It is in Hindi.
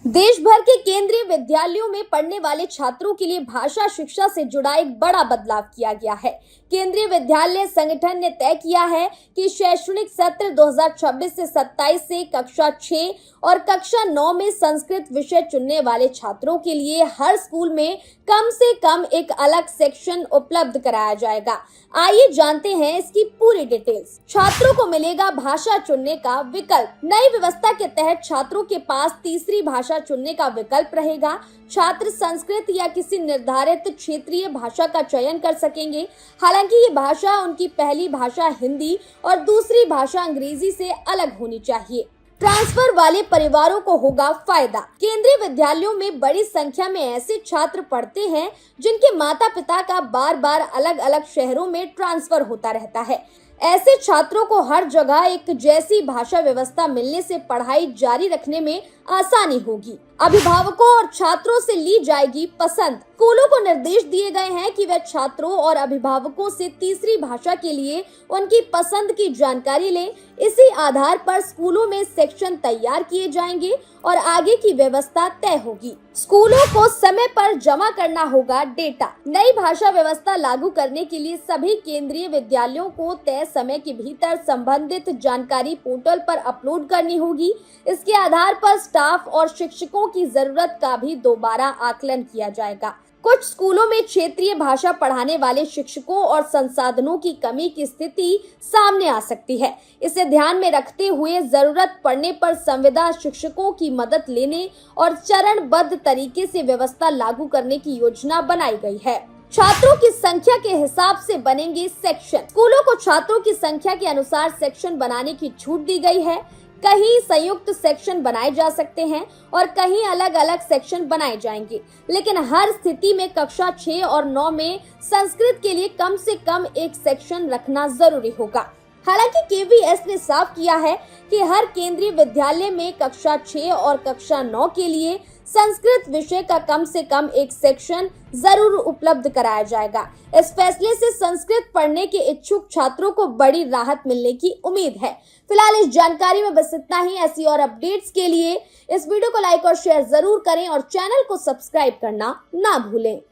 देश भर के केंद्रीय विद्यालयों में पढ़ने वाले छात्रों के लिए भाषा शिक्षा से जुड़ा एक बड़ा बदलाव किया गया है। केंद्रीय विद्यालय संगठन ने तय किया है कि शैक्षणिक सत्र 2026 से 27 से कक्षा 6 और कक्षा 9 में संस्कृत विषय चुनने वाले छात्रों के लिए हर स्कूल में कम से कम एक अलग सेक्शन उपलब्ध कराया जाएगा। आइए जानते हैं इसकी पूरी डिटेल्स। छात्रों को मिलेगा भाषा चुनने का विकल्प। नई व्यवस्था के तहत छात्रों के पास तीसरी भाषा चुनने का विकल्प रहेगा। छात्र संस्कृत या किसी निर्धारित क्षेत्रीय भाषा का चयन कर सकेंगे। हालांकि ये भाषा उनकी पहली भाषा हिंदी और दूसरी भाषा अंग्रेजी से अलग होनी चाहिए। ट्रांसफर वाले परिवारों को होगा फायदा। केंद्रीय विद्यालयों में बड़ी संख्या में ऐसे छात्र पढ़ते हैं जिनके माता पिता का बार बार अलग अलग शहरों में ट्रांसफर होता रहता है। ऐसे छात्रों को हर जगह एक जैसी भाषा व्यवस्था मिलने से पढ़ाई जारी रखने में आसानी होगी। अभिभावकों और छात्रों से ली जाएगी पसंद। स्कूलों को निर्देश दिए गए हैं कि वे छात्रों और अभिभावकों से तीसरी भाषा के लिए उनकी पसंद की जानकारी लें। इसी आधार पर स्कूलों में सेक्शन तैयार किए जाएंगे और आगे की व्यवस्था तय होगी। स्कूलों को समय पर जमा करना होगा डेटा। नई भाषा व्यवस्था लागू करने के लिए सभी केंद्रीय विद्यालयों को तय समय के भीतर संबंधित जानकारी पोर्टल पर अपलोड करनी होगी। इसके आधार पर स्टाफ और शिक्षकों की जरूरत का भी दोबारा आकलन किया जाएगा। कुछ स्कूलों में क्षेत्रीय भाषा पढ़ाने वाले शिक्षकों और संसाधनों की कमी की स्थिति सामने आ सकती है। इसे ध्यान में रखते हुए जरूरत पड़ने पर संविदा शिक्षकों की मदद लेने और चरणबद्ध तरीके से व्यवस्था लागू करने की योजना बनाई गई है। छात्रों की संख्या के हिसाब से बनेंगे सेक्शन। स्कूलों को छात्रों की संख्या के अनुसार सेक्शन बनाने की छूट दी गई है। कहीं संयुक्त सेक्शन बनाए जा सकते हैं और कहीं अलग अलग सेक्शन बनाए जाएंगे, लेकिन हर स्थिति में कक्षा 6 और 9 में संस्कृत के लिए कम से कम एक सेक्शन रखना जरूरी होगा। हालांकि केवीएस ने साफ किया है कि हर केंद्रीय विद्यालय में कक्षा 6 और कक्षा 9 के लिए संस्कृत विषय का कम से कम एक सेक्शन जरूर उपलब्ध कराया जाएगा। इस फैसले से संस्कृत पढ़ने के इच्छुक छात्रों को बड़ी राहत मिलने की उम्मीद है। फिलहाल इस जानकारी में बस इतना ही। ऐसी और अपडेट्स के लिए इस वीडियो को लाइक और शेयर जरूर करें और चैनल को सब्सक्राइब करना ना भूलें।